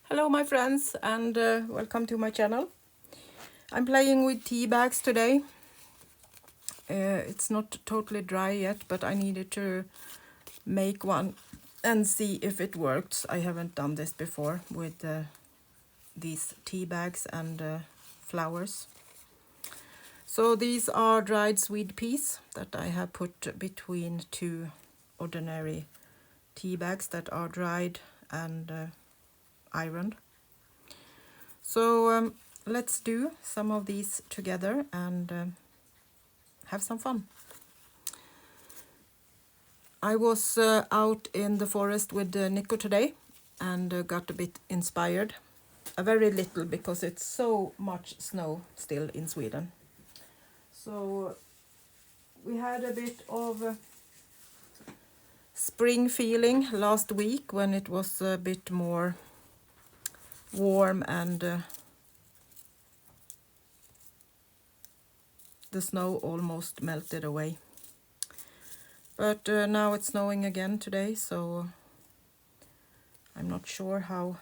Hello my friends and welcome to my channel. I'm playing with tea bags today. It's not totally dry yet, but I needed to make one and see if it works. I haven't done this before with these tea bags and flowers. So these are dried sweet peas that I have put between two ordinary tea bags that are dried and ironed. So let's do some of these together and have some fun. I was out in the forest with Nico today and got a bit inspired. A very little because it's so much snow still in Sweden. So we had a bit of spring feeling last week when it was a bit more warm and the snow almost melted away. But now it's snowing again today, so I'm not sure how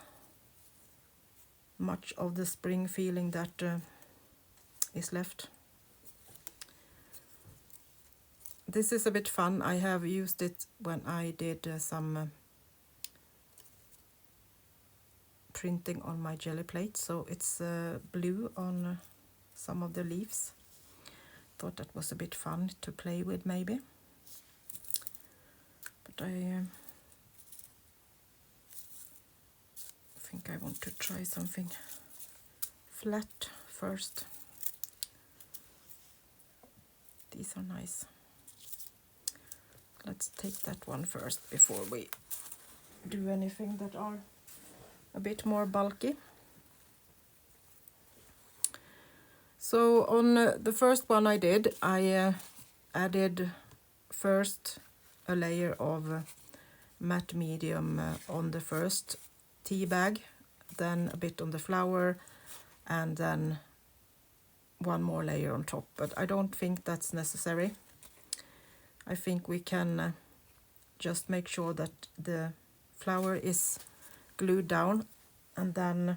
much of the spring feeling that is left. This is a bit fun. I have used it when I did some printing on my jelly plate, so it's blue on some of the leaves. Thought that was a bit fun to play with maybe. But I think I want to try something flat first. These are nice. Let's take that one first before we do anything that are a bit more bulky. So on the first one I did, I added first a layer of matte medium on the first tea bag, then a bit on the flower, and then one more layer on top. But I don't think that's necessary. I think we can just make sure that the flower is glued down, and then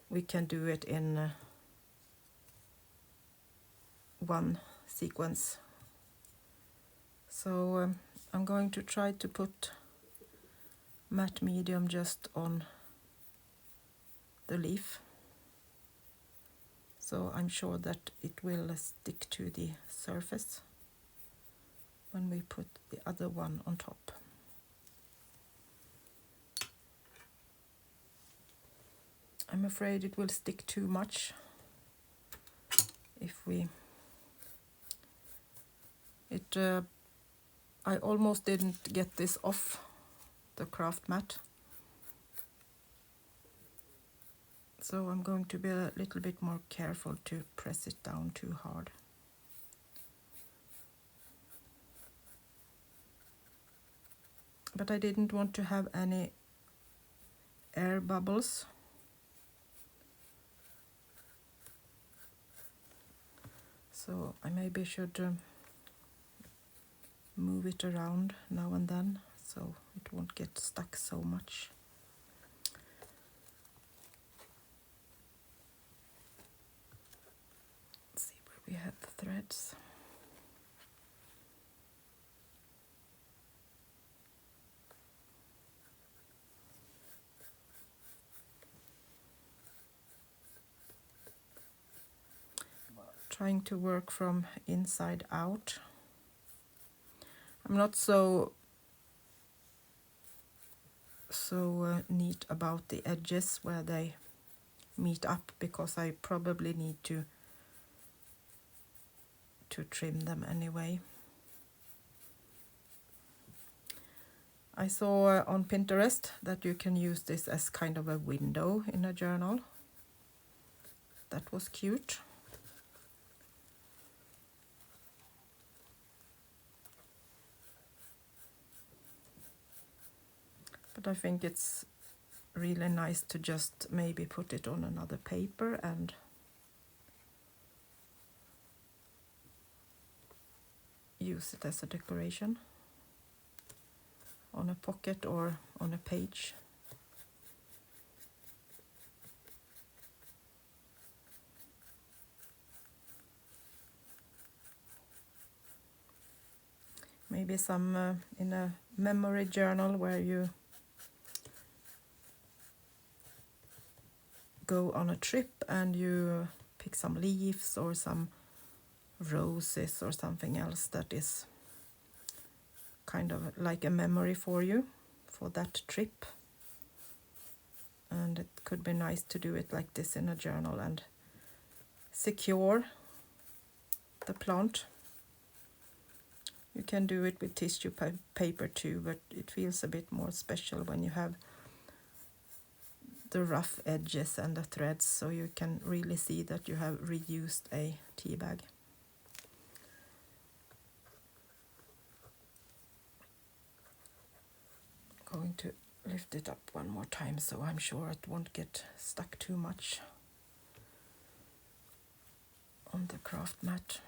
we can do it in one sequence. So I'm going to try to put matte medium just on the leaf, so I'm sure that it will stick to the surface when we put the other one on top. I'm afraid it will stick too much if we I almost didn't get this off the craft mat, so I'm going to be a little bit more careful to press it down too hard. But I didn't want to have any air bubbles, so I maybe should move it around now and then so it won't get stuck so much. Let's see where we have the threads. Trying to work from inside out. I'm not so neat about the edges where they meet up, because I probably need to trim them anyway. I saw on Pinterest that you can use this as kind of a window in a journal. That was cute. But I think it's really nice to just maybe put it on another paper and use it as a decoration on a pocket or on a page. maybe some in a memory journal where you go on a trip and you pick some leaves or some roses or something else that is kind of like a memory for you for that trip. And it could be nice to do it like this in a journal and secure the plant. You can do it with tissue paper too, but it feels a bit more special when you have the rough edges and the threads, so you can really see that you have reused a tea bag. Going to lift it up one more time so I'm sure it won't get stuck too much on the craft mat.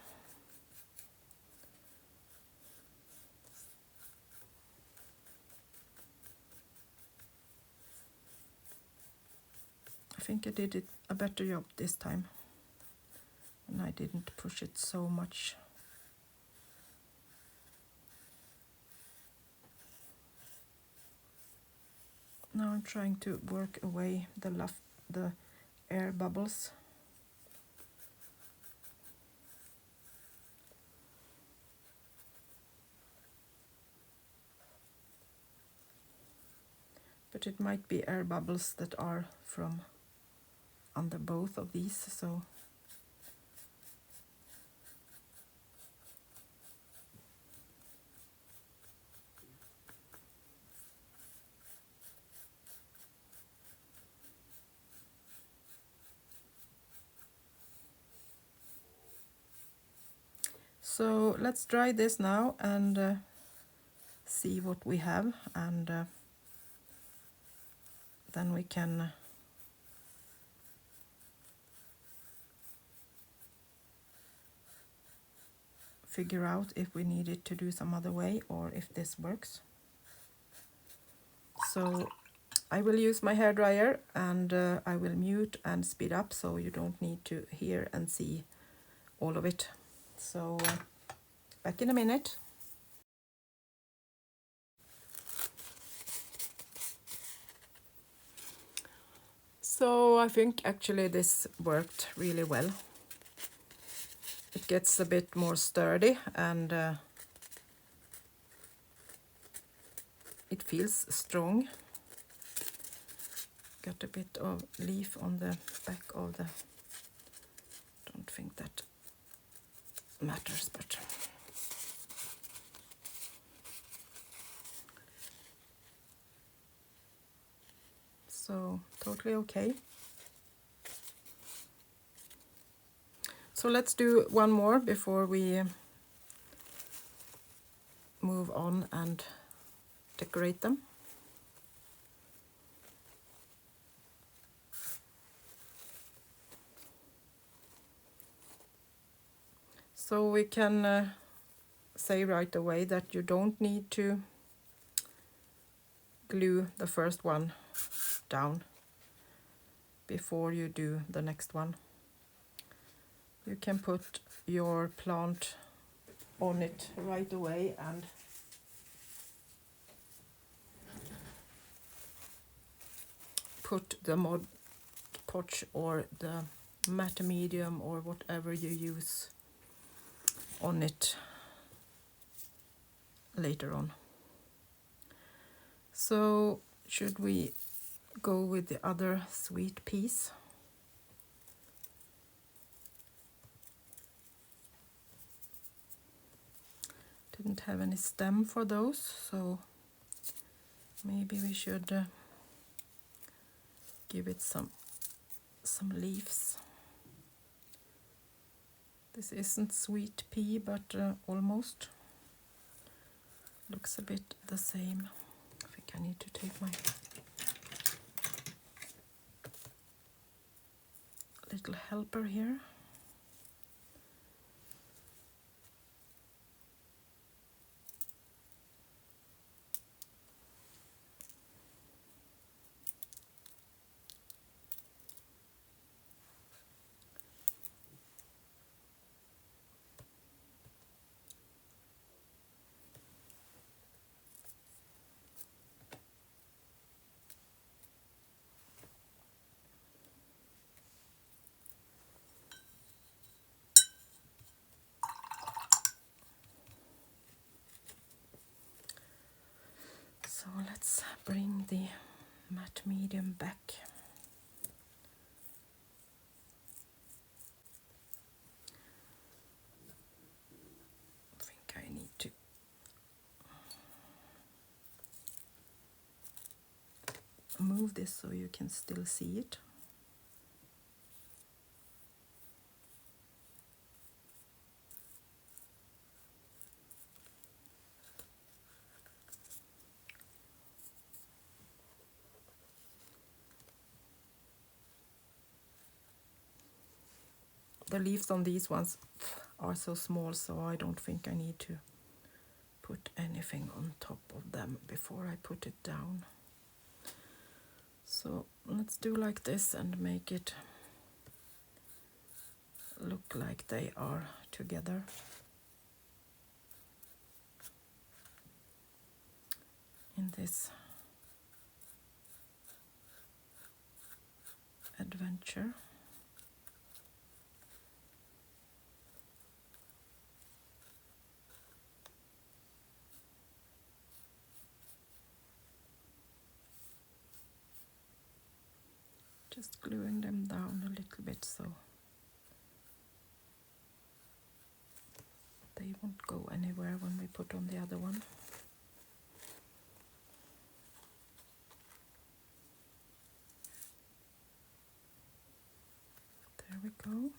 I think I did a better job this time, and I didn't push it so much. Now I'm trying to work away the air bubbles. But it might be air bubbles that are from under both of these, so let's dry this now and see what we have, and then we can figure out if we need it to do some other way or if this works. So I will use my hairdryer, and I will mute and speed up so you don't need to hear and see all of it. So back in a minute. So I think actually this worked really well. It gets a bit more sturdy, and it feels strong. Got a bit of leaf on the back of the, don't think that matters, but so totally okay. So let's do one more before we move on and decorate them. So we can say right away that you don't need to glue the first one down before you do the next one. You can put your plant on it right away and put the Mod Podge or the matte medium or whatever you use on it later on. So should we go with the other sweet peas? Didn't have any stem for those, so maybe we should give it some leaves. This isn't sweet pea, but almost. Looks a bit the same. I think I need to take my little helper here. bring the matte medium back. I think I need to move this so you can still see it. The leaves on these ones are so small, so I don't think I need to put anything on top of them before I put it down. So let's do like this and make it look like they are together. In this adventure. Just gluing them down a little bit so they won't go anywhere when we put on the other one. There we go.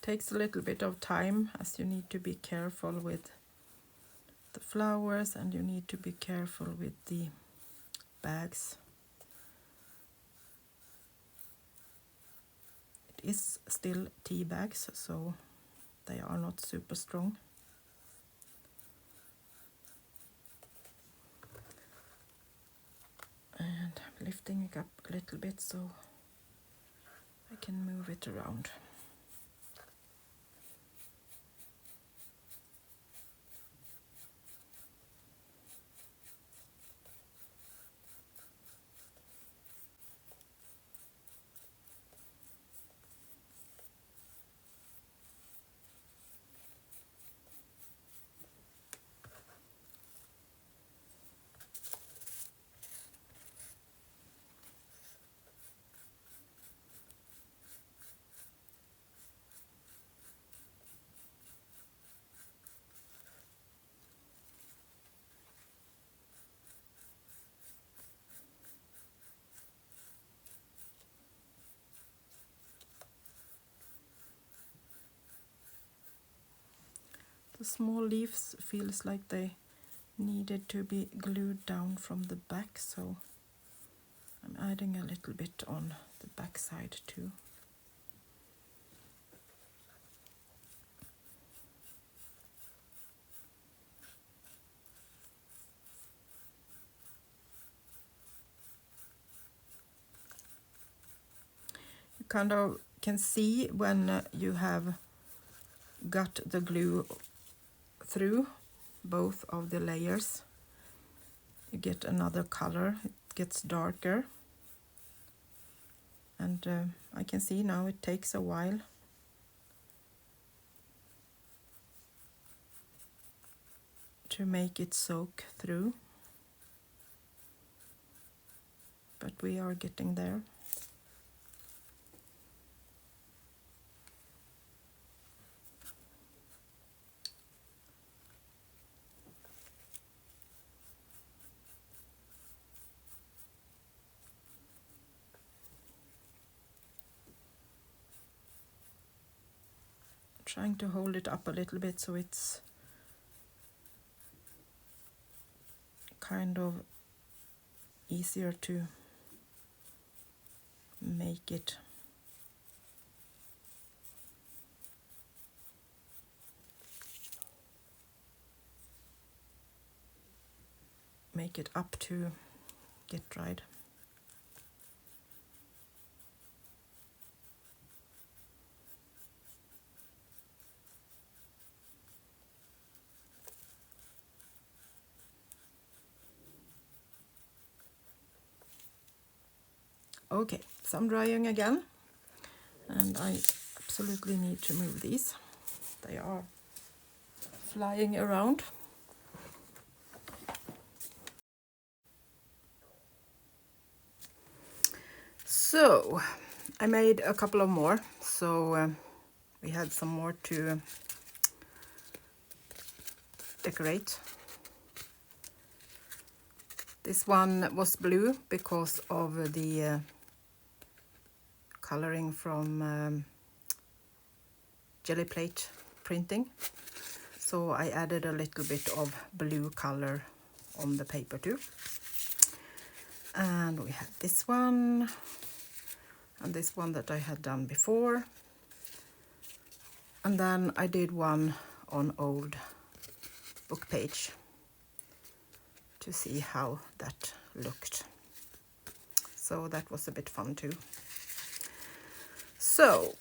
Takes a little bit of time, as you need to be careful with the flowers and you need to be careful with the bags. It is still tea bags, so they are not super strong. And I'm lifting it up a little bit so I can move it around. The small leaves feels like they needed to be glued down from the back, so I'm adding a little bit on the back side too. You kind of can see when you have got the glue through both of the layers. You get another color, it gets darker. And I can see now it takes a while. To make it soak through. But we are getting there. Trying to hold it up a little bit so it's kind of easier to make it. make it up to get dried. Okay, some drying again, and I absolutely need to move these. They are flying around. So I made a couple of more, so we had some more to decorate. This one was blue because of the coloring from jelly plate printing. So I added a little bit of blue color on the paper too. And we have this one, and this one that I had done before. And then I did one on old book page to see how that looked. So that was a bit fun too. So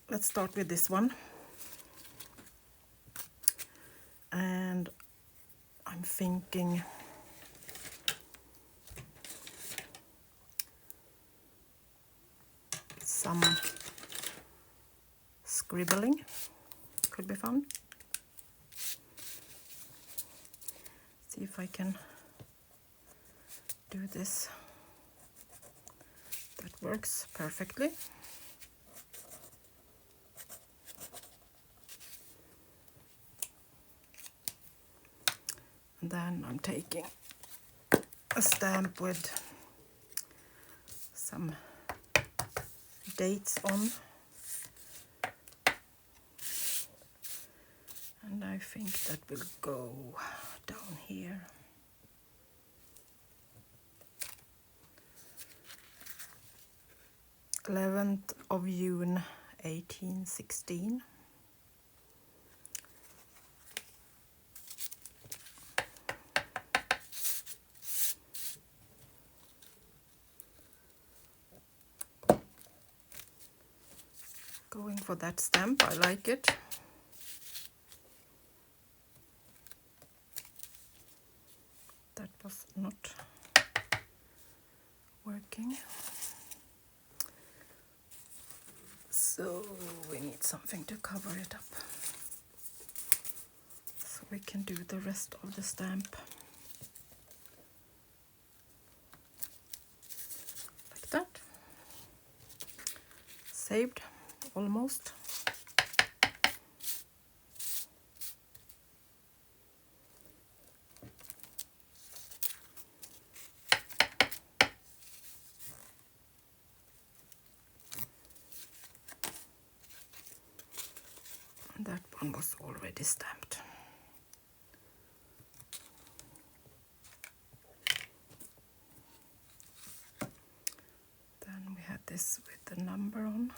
let's start with this one. And I'm thinking some scribbling could be fun. See if I can do this. That works perfectly. And then I'm taking a stamp with some dates on. And I think that will go down here. June 11th, 1816. Going for that stamp, I like it. That was not working. So we need something to cover it up. So we can do the rest of the stamp. Like that. Saved, almost. That one was already stamped. Then we had this with the number on.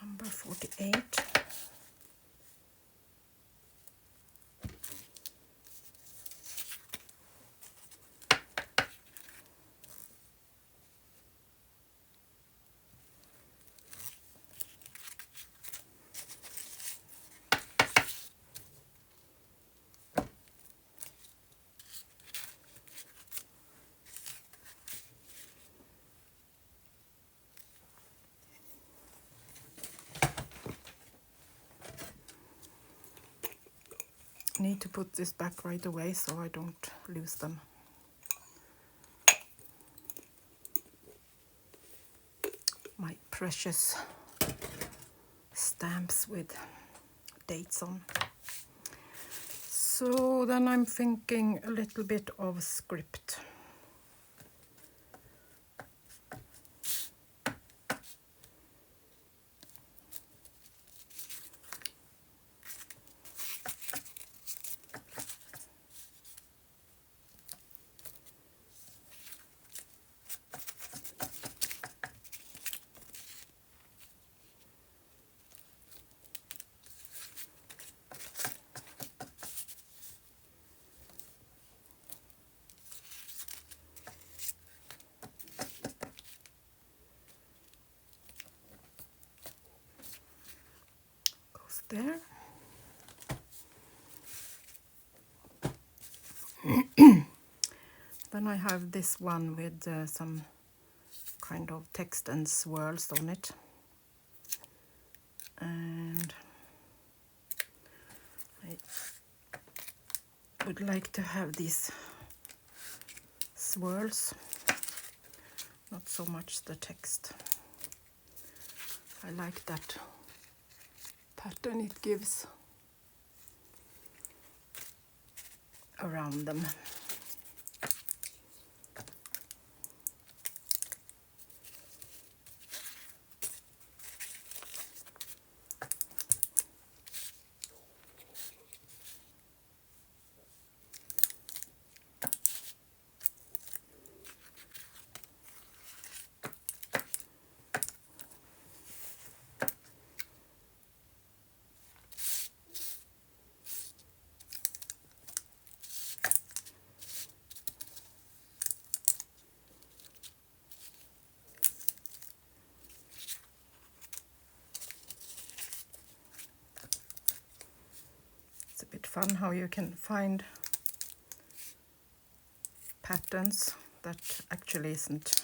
Number 48. Need to put this back right away so I don't lose them. My precious stamps with dates on. So then I'm thinking a little bit of script. there. Then I have this one with some kind of text and swirls on it. And I would like to have these swirls, not so much the text. I like that pattern it gives around them. It's a bit fun how you can find patterns that actually isn't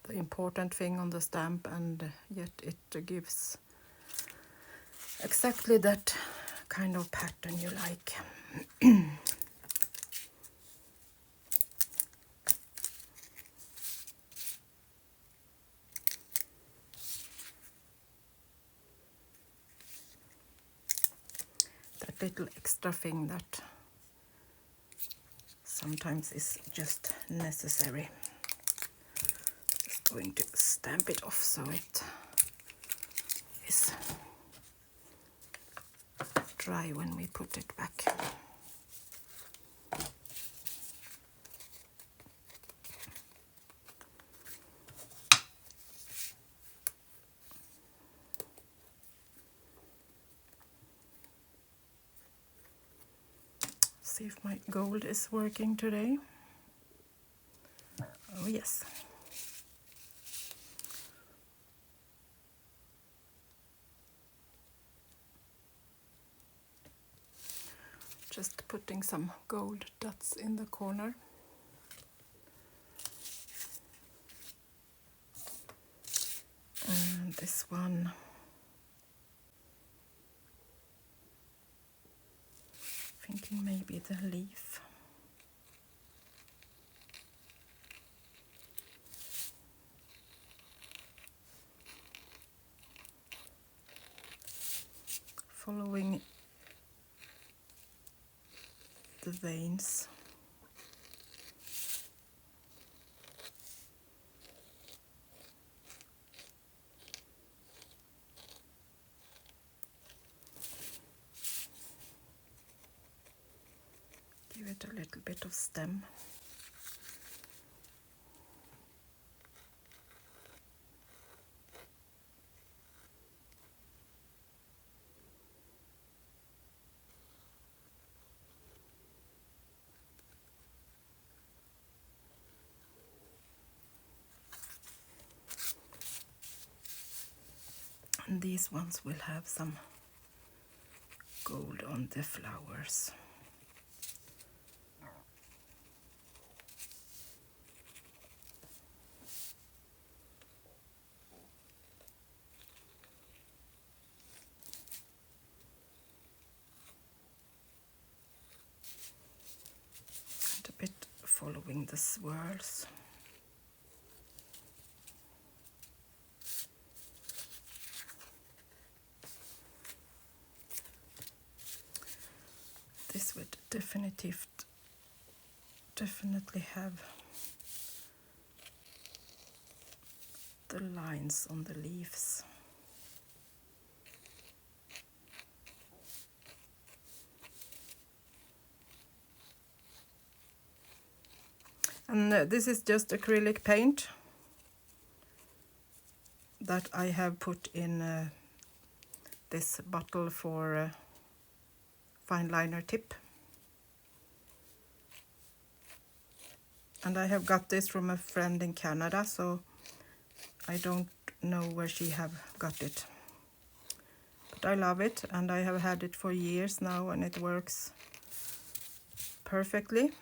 the important thing on the stamp, and yet it gives exactly that kind of pattern you like. That little extra thing that sometimes is just necessary. Just going to stamp it off so it is dry when we put it back. See if my gold is working today. Oh yes. Just putting some gold dots in the corner. And this one, thinking maybe the leaf. Following the veins. Give it a little bit of stem. And these ones will have some gold on the flowers. And a bit following the swirls. This would definitely have the lines on the leaves. And this is just acrylic paint that I have put in this bottle for fine liner tip. And I have got this from a friend in Canada, so I don't know where she have got it. But I love it, and I have had it for years now, and it works perfectly.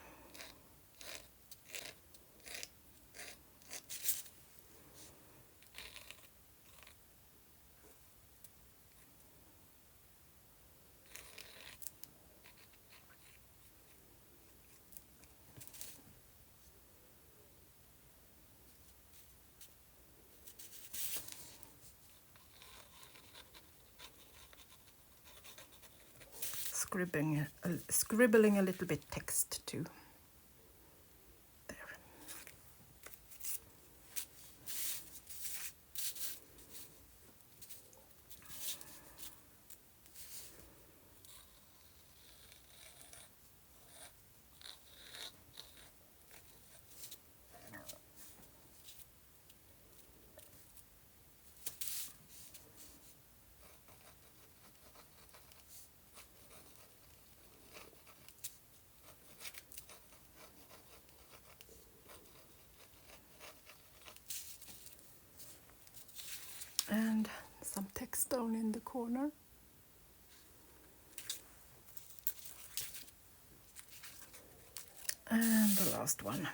Scribbling a little bit text too. There. And some text down in the corner. And the last one.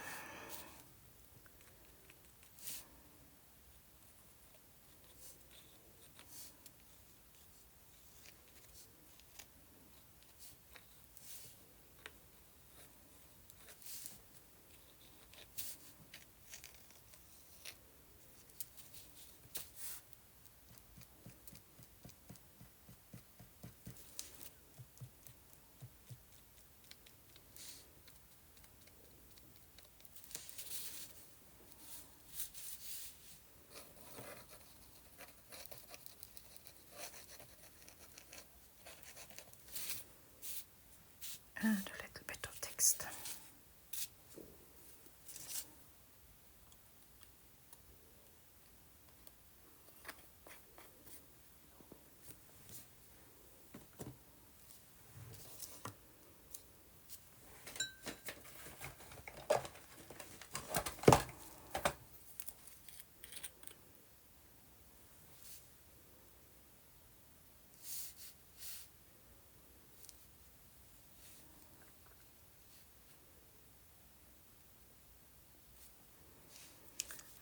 And a little bit of text.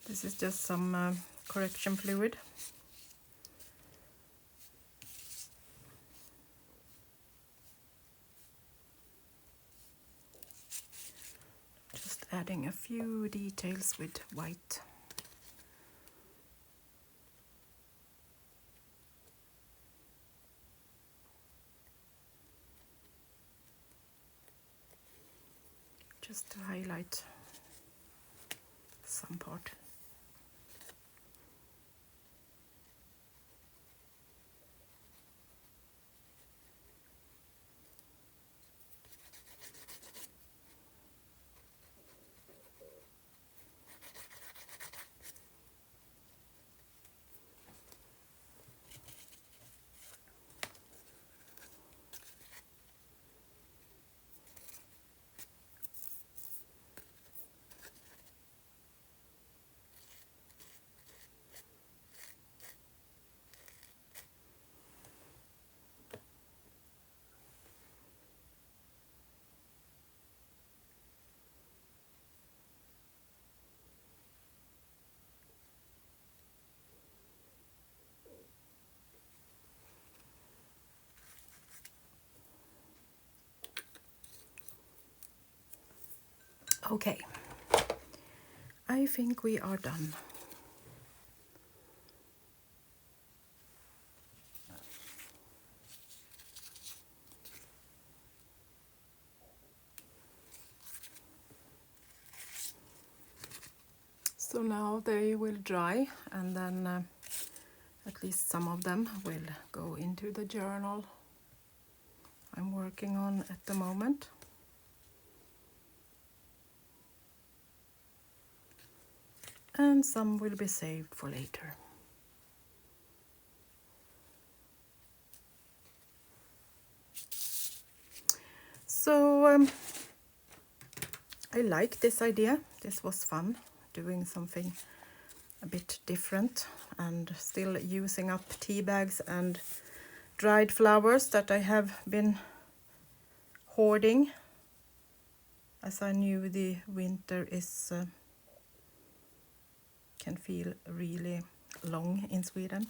This is just some correction fluid. Just adding a few details with white. Just to highlight some part. Okay, I think we are done. So now they will dry, and then at least some of them will go into the journal I'm working on at the moment. And some will be saved for later. So I like this idea. This was fun, doing something a bit different and still using up tea bags and dried flowers that I have been hoarding, as I knew the winter is can feel really long in Sweden.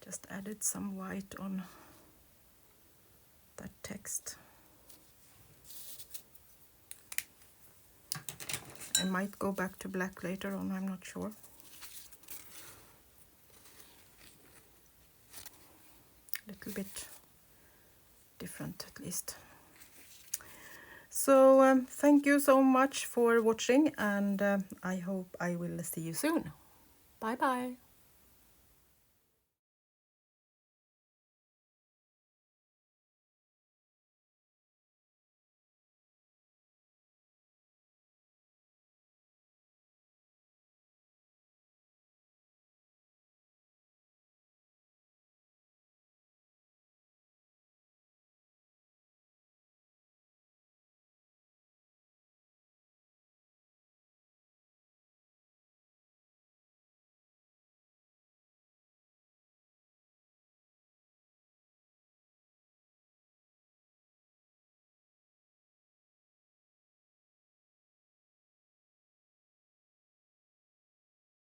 Just added some white on that text. I might go back to black later on, I'm not sure. A little bit different at least. So thank you so much for watching, and I hope I will see you soon. Bye bye.